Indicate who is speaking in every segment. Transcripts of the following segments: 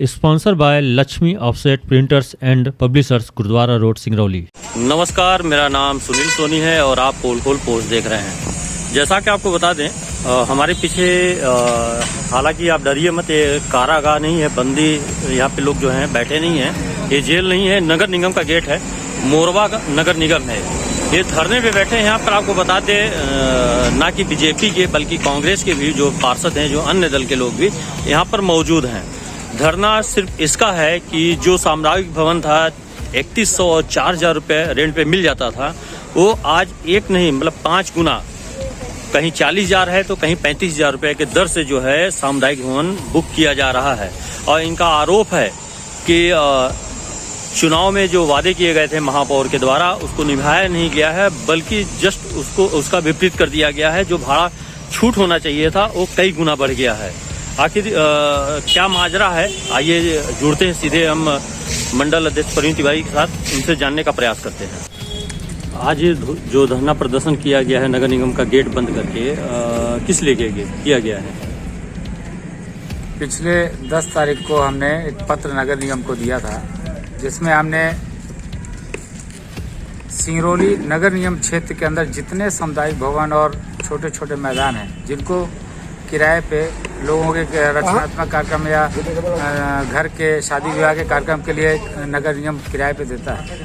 Speaker 1: Sponsor by Lakshmi offset printers and publishers, Gurudwara road, Singrauli.
Speaker 2: नमस्कार, मेरा नाम सुनील सोनी है और आप पोल खोल पोस्ट देख रहे हैं। जैसा कि आपको बता दें, हमारे पीछे हालांकि आप डरिए मत, ये कारागाह नहीं है, बंदी यहाँ पे लोग जो हैं बैठे नहीं हैं, ये जेल नहीं है, नगर निगम का गेट है, मोरवा का नगर निगम है। ये धरने पे बैठे हैं। यहाँ पर आपको बता दें, ना कि बीजेपी के बल्कि कांग्रेस के भी जो पार्षद हैं, जो अन्य दल के लोग भी यहाँ पर मौजूद हैं। धरना सिर्फ इसका है कि जो सामुदायिक भवन था 3100 और 4000 रुपये रेंट पे मिल जाता था, वो आज एक नहीं मतलब 5 गुना, कहीं 40,000 है तो कहीं 35,000 रुपये के दर से जो है सामुदायिक भवन बुक किया जा रहा है। और इनका आरोप है कि चुनाव में जो वादे किए गए थे महापौर के द्वारा, उसको निभाया नहीं गया है, बल्कि जस्ट उसका विपरीत कर दिया गया है। जो भाड़ा छूट होना चाहिए था वो कई गुना बढ़ गया है। आखिर क्या माजरा है, आइए जुड़ते हैं सीधे हम मंडल अध्यक्ष प्रवीण तिवारी के साथ, उनसे जानने का प्रयास करते हैं। आज जो धरना प्रदर्शन किया गया है नगर निगम का गेट बंद करके, किस लिए किया गया है?
Speaker 3: पिछले 10 तारीख को हमने एक पत्र नगर निगम को दिया था, जिसमें हमने सिंगरौली नगर निगम क्षेत्र के अंदर जितने सामुदायिक भवन और छोटे छोटे मैदान हैं, जिनको किराए पे लोगों के रचनात्मक कार्यक्रम या घर के शादी विवाह के कार्यक्रम के लिए नगर निगम किराए पे देता है,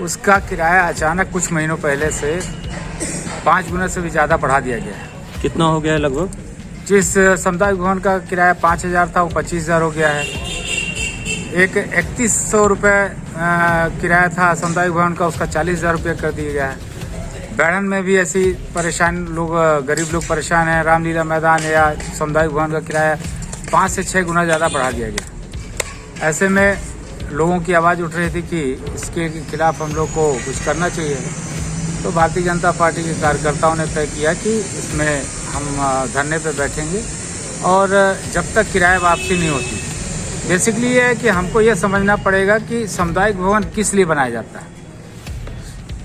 Speaker 3: उसका किराया अचानक कुछ महीनों पहले से 5 गुना से भी ज़्यादा बढ़ा दिया गया है।
Speaker 2: कितना हो गया है लगभग?
Speaker 3: जिस सामुदायिक भवन का किराया 5,000 था, वो 25,000 हो गया है। एक 3100 रुपये किराया था सामुदायिक भवन का, उसका 40,000 रुपये कर दिया गया है। बैठन में भी ऐसी परेशान लोग, गरीब लोग परेशान हैं। रामलीला मैदान या सामुदायिक भवन का किराया 5 से 6 गुना ज़्यादा बढ़ा दिया गया। ऐसे में लोगों की आवाज़ उठ रही थी कि इसके खिलाफ हम लोग को कुछ करना चाहिए। तो भारतीय जनता पार्टी के कार्यकर्ताओं ने तय किया कि इसमें हम धरने पर बैठेंगे और जब तक किराया वापसी नहीं होती। बेसिकली ये है कि हमको ये समझना पड़ेगा कि सामुदायिक भवन किस लिए बनाया जाता है।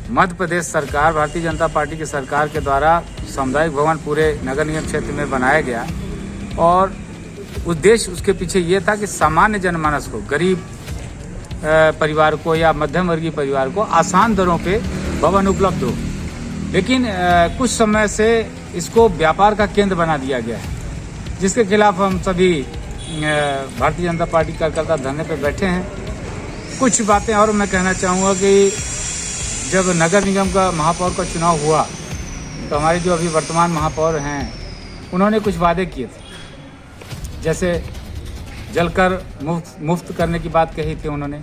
Speaker 3: मध्य प्रदेश सरकार, भारतीय जनता पार्टी की सरकार के द्वारा सामुदायिक भवन पूरे नगर निगम क्षेत्र में बनाया गया और उद्देश्य उसके पीछे ये था कि सामान्य जनमानस को, गरीब परिवार को या मध्यम वर्गीय परिवार को आसान दरों पे भवन उपलब्ध हो। लेकिन कुछ समय से इसको व्यापार का केंद्र बना दिया गया है, जिसके खिलाफ हम सभी भारतीय जनता पार्टी कार्यकर्ता धरने पे बैठे हैं। कुछ बातें और मैं कहना चाहूँगा कि जब नगर निगम का महापौर का चुनाव हुआ तो हमारे जो अभी वर्तमान महापौर हैं, उन्होंने कुछ वादे किए थे। जैसे जलकर मुफ्त करने की बात कही थी उन्होंने,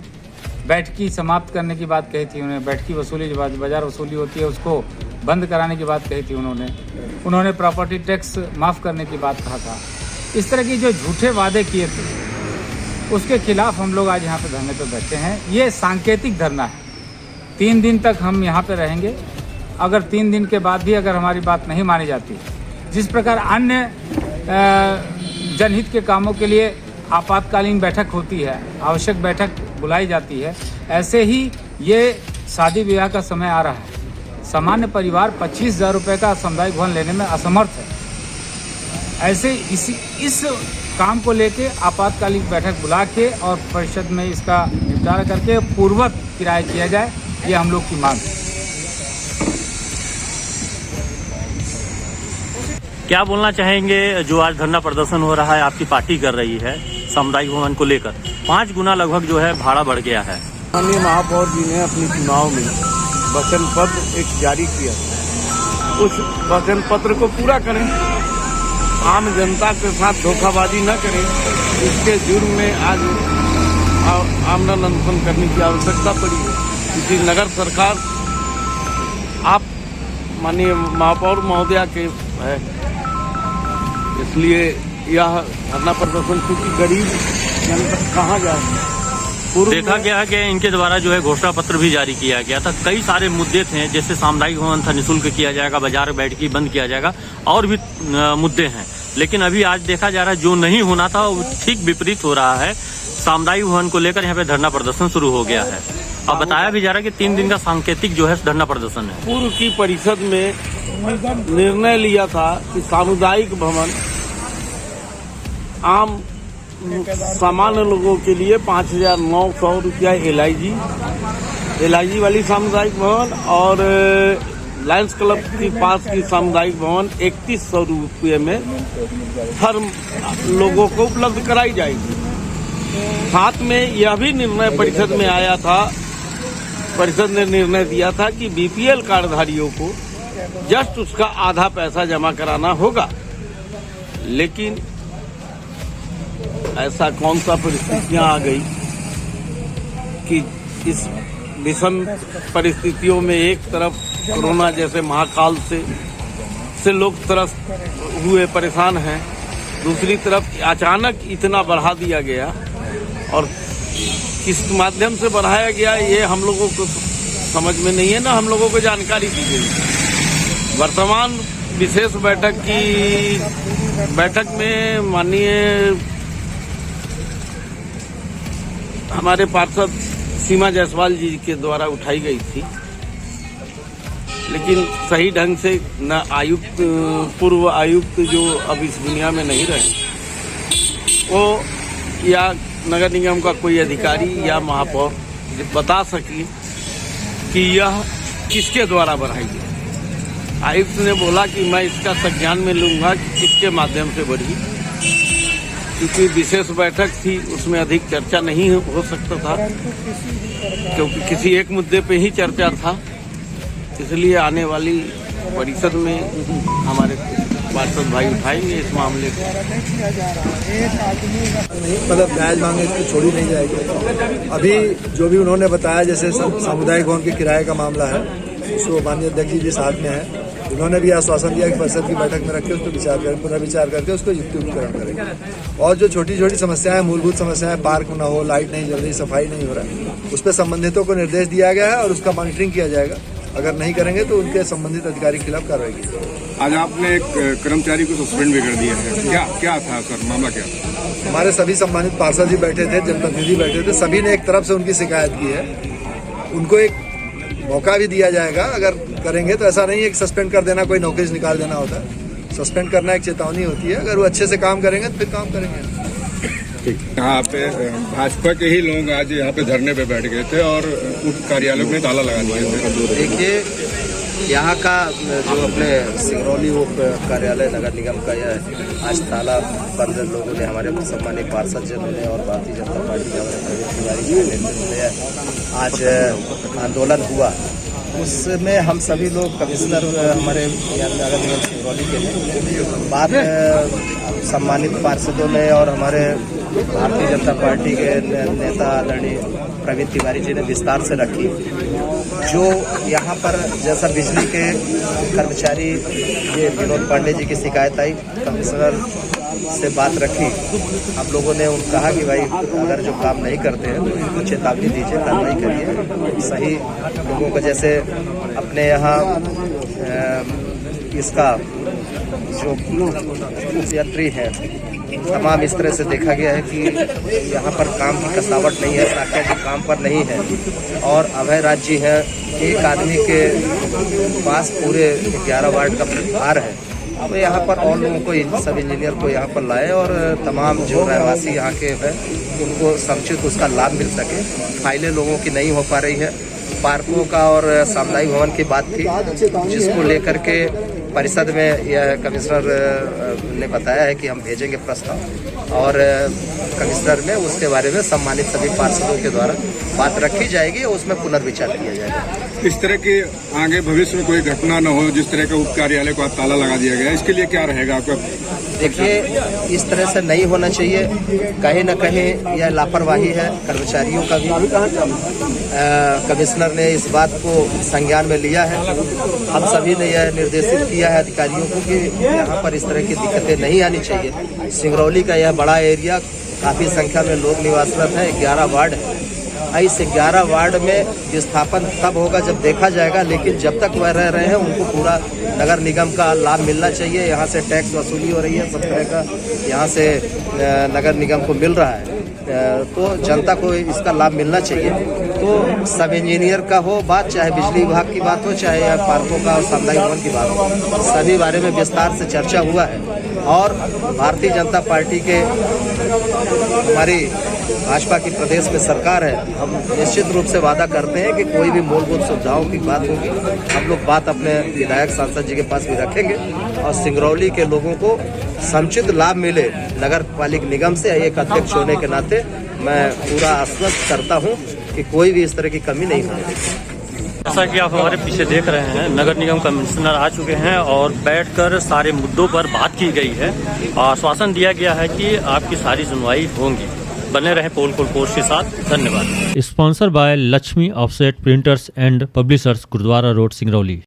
Speaker 3: बैठकी समाप्त करने की बात कही थी उन्होंने, बैठकी वसूली जो बाजार वसूली होती है उसको बंद कराने की बात कही थी उन्होंने प्रॉपर्टी टैक्स माफ़ करने की बात कहा था। इस तरह की जो झूठे वादे किए थे, उसके खिलाफ हम लोग आज यहाँ पर धरने पर बैठे हैं। ये सांकेतिक धरना है। 3 दिन तक हम यहाँ पे रहेंगे। अगर 3 दिन के बाद भी अगर हमारी बात नहीं मानी जाती, जिस प्रकार अन्य जनहित के कामों के लिए आपातकालीन बैठक होती है, आवश्यक बैठक बुलाई जाती है, ऐसे ही ये शादी विवाह का समय आ रहा है। सामान्य परिवार 25,000 रुपये का सामुदायिक भवन लेने में असमर्थ है। ऐसे इस काम को लेके आपातकालीन बैठक बुला के और परिषद में इसका निपटारा करके पूर्ववत किराया किया जाए, ये हम लोग की मांग है।
Speaker 2: क्या बोलना चाहेंगे जो आज धरना प्रदर्शन हो रहा है, आपकी पार्टी कर रही है सामुदायिक भवन को लेकर? 5 गुना लगभग जो है भाड़ा बढ़ गया है।
Speaker 4: माननीय महापौर जी ने अपने चुनाव में वचन पत्र एक जारी किया, उस वचन पत्र को पूरा करें, आम जनता के साथ धोखाबाजी न करें। इसके जुर्म में आज आमरण अनशन करने की आवश्यकता पड़ी है। क्योंकि नगर सरकार आप माननीय महापौर महोदया के है, इसलिए यह धरना प्रदर्शन क्योंकि गरीब जनता कहाँ जाए।
Speaker 2: देखा गया कि इनके द्वारा जो है घोषणा पत्र भी जारी किया गया था। कई सारे मुद्दे थे, जैसे सामुदायिक भवन था निःशुल्क किया जाएगा, बाजार बैठकी बंद किया जाएगा, और भी मुद्दे हैं। लेकिन अभी आज देखा जा रहा है जो नहीं होना था वो ठीक विपरीत हो रहा है। सामुदायिक भवन को लेकर यहाँ पे धरना प्रदर्शन शुरू हो गया है। अब बताया भी जा रहा है कि 3 दिन का सांकेतिक जो है धरना प्रदर्शन है।
Speaker 4: पूर्व की परिषद में निर्णय लिया था कि सामुदायिक भवन आम सामान्य लोगों के लिए 5,900 रुपया LIG वाली सामुदायिक भवन और लायंस क्लब के पास की सामुदायिक भवन 3100 रुपये में हर लोगों को उपलब्ध कराई जाएगी। साथ में यह भी निर्णय परिषद में आया था, परिषद ने निर्णय दिया था कि BPL कार्डधारियों को जस्ट उसका आधा पैसा जमा कराना होगा। लेकिन ऐसा कौन सा परिस्थितियां आ गई कि इस विषम परिस्थितियों में एक तरफ कोरोना जैसे महाकाल से लोग त्रस्त हुए परेशान हैं, दूसरी तरफ अचानक इतना बढ़ा दिया गया और किस माध्यम से बढ़ाया गया ये हम लोगों को समझ में नहीं है, ना हम लोगों को जानकारी दी गई। वर्तमान विशेष बैठक में माननीय हमारे पार्षद सीमा जायसवाल जी के द्वारा उठाई गई थी, लेकिन सही ढंग से न आयुक्त, पूर्व आयुक्त जो अब इस दुनिया में नहीं रहे, वो या नगर निगम का कोई अधिकारी या महापौर बता सके कि यह किसके द्वारा बढ़ाई गई। आयुक्त ने बोला कि मैं इसका संज्ञान में लूंगा कि किसके माध्यम से बढ़ी, क्योंकि विशेष बैठक थी, उसमें अधिक चर्चा नहीं हो सकता था, क्योंकि किसी एक मुद्दे पे ही चर्चा था। इसलिए आने वाली परिषद में हमारे पार्षद भाई उठाएंगे इस मामले को।
Speaker 5: मतलब जायज मांगे इसको छोड़ी नहीं जाएगी। अभी जो भी उन्होंने बताया, जैसे सामुदायिक भवन के किराए का मामला है, उसको माननीय अध्यक्ष जी साथ में है, उन्होंने भी आश्वासन दिया कि परिषद की बैठक में रख के उसको पुनर्विचार करके उसको युक्तिकरण करेंगे। और जो छोटी छोटी समस्याएं, मूलभूत समस्याएं, पार्क न हो, लाइट नहीं जल रही, सफाई नहीं हो रहा, उस पर संबंधितों को निर्देश दिया गया है और उसका मॉनिटरिंग किया जाएगा। अगर नहीं करेंगे तो उनके संबंधित अधिकारी के खिलाफ कार्रवाई की।
Speaker 6: आज आपने एक कर्मचारी को सस्पेंड भी कर दिया है, क्या था सर, मामला क्या था?
Speaker 5: हमारे सभी सम्मानित पार्षद जी बैठे थे, जनप्रतिनिधि बैठे थे, सभी ने एक तरफ से उनकी शिकायत की है। उनको एक मौका भी दिया जाएगा, अगर करेंगे तो। ऐसा नहीं है कि सस्पेंड कर देना, कोई नौकरी से निकाल देना होता है। सस्पेंड करना एक चेतावनी होती है, अगर वो अच्छे से काम करेंगे तो फिर काम करेंगे।
Speaker 6: यहाँ पे भाजपा के ही लोग आज यहाँ पे धरने पे बैठ गए थे और उप कार्यालय में ताला लगा दिए थे।
Speaker 7: देखिए, यहाँ का जो अपने सिंगरौली उप कार्यालय नगर निगम का यह आज ताला बंद लोगों ने, हमारे सम्मानित पार्षद जनों ने और भारतीय जनता पार्टी के हमारे प्रवीण तिवारी जी के नेतृत्व में आज आंदोलन हुआ। उसमें हम सभी लोग, कमिश्नर हमारे नगर निगम सिंगरौली के हैं, बात सम्मानित पार्षदों ने और हमारे भारतीय जनता पार्टी के नेता आदरणीय प्रवीण तिवारी जी ने विस्तार से रखी। जो यहाँ पर जैसा बिजली के कर्मचारी ये विनोद पांडे जी की शिकायत आई, कमिश्नर से बात रखी, हम लोगों ने कहा कि भाई अगर जो काम नहीं करते हैं तो इनको चेतावनी दीजिए, कार्रवाई करिए। सही लोगों को, जैसे अपने यहाँ इसका जो यंत्री है, तमाम इस तरह से देखा गया है कि यहाँ पर काम की कसावट नहीं है, साख्या जी काम पर नहीं है और अभय राज जी है, एक आदमी के पास पूरे 11 वार्ड का भार है। अब यहाँ पर और लोगों को, सब इंजीनियर को यहाँ पर लाए और तमाम जो रहवासी यहाँ के हैं उनको समुचित उसका लाभ मिल सके। फाइलें लोगों की नहीं हो पा रही है। पार्कों का और सामुदायिक भवन की बात थी, जिसको लेकर के परिषद में यह कमिश्नर ने बताया है कि हम भेजेंगे प्रस्ताव और कमिश्नर में उसके बारे में सम्मानित सभी पार्षदों के द्वारा बात रखी जाएगी और उसमें पुनर्विचार किया जाएगा।
Speaker 6: इस तरह के आगे भविष्य में कोई घटना न हो, जिस तरह का उप कार्यालय को ताला लगा दिया गया, इसके लिए क्या रहेगा आपका?
Speaker 7: देखिए, इस तरह से नहीं होना चाहिए। कहीं न कहीं यह लापरवाही है कर्मचारियों का भी। कमिश्नर ने इस बात को संज्ञान में लिया है। हम सभी ने यह निर्देशित किया है अधिकारियों को कि यहाँ पर इस तरह की दिक्कतें नहीं आनी चाहिए। सिंगरौली का यह बड़ा एरिया, काफ़ी संख्या में लोग निवासरत हैं, 11 वार्ड है। इस 11 वार्ड में विस्थापन तब होगा जब देखा जाएगा, लेकिन जब तक वह रह रहे हैं उनको पूरा नगर निगम का लाभ मिलना चाहिए। यहाँ से टैक्स वसूली हो रही है, सब तरह का यहाँ से नगर निगम को मिल रहा है, तो जनता को इसका लाभ मिलना चाहिए। तो सब इंजीनियर का हो बात, चाहे बिजली विभाग की बात हो, चाहे पार्कों का और सामुदायिक भवन की बात हो, सभी बारे में विस्तार से चर्चा हुआ है और भारतीय जनता पार्टी के हमारी भाजपा की प्रदेश में सरकार है, हम निश्चित रूप से वादा करते हैं कि कोई भी मूलभूत सुविधाओं की बात होगी, हम लोग बात अपने विधायक सांसद जी के पास भी रखेंगे और सिंगरौली के लोगों को समुचित लाभ मिले नगर पालिका निगम से। एक अध्यक्ष होने के नाते मैं पूरा आश्वस्त करता हूं कि कोई भी इस तरह की कमी नहीं होने देगी।
Speaker 2: जैसा कि आप हमारे पीछे देख रहे हैं, नगर निगम कमिश्नर आ चुके हैं और बैठकर सारे मुद्दों पर बात की गई है और आश्वासन दिया गया है कि आपकी सारी सुनवाई होंगी। बने रहे पोल पोस्ट के साथ। धन्यवाद।
Speaker 1: Sponsor by Lakshmi offset printers and publishers, Gurudwara road, Singrauli.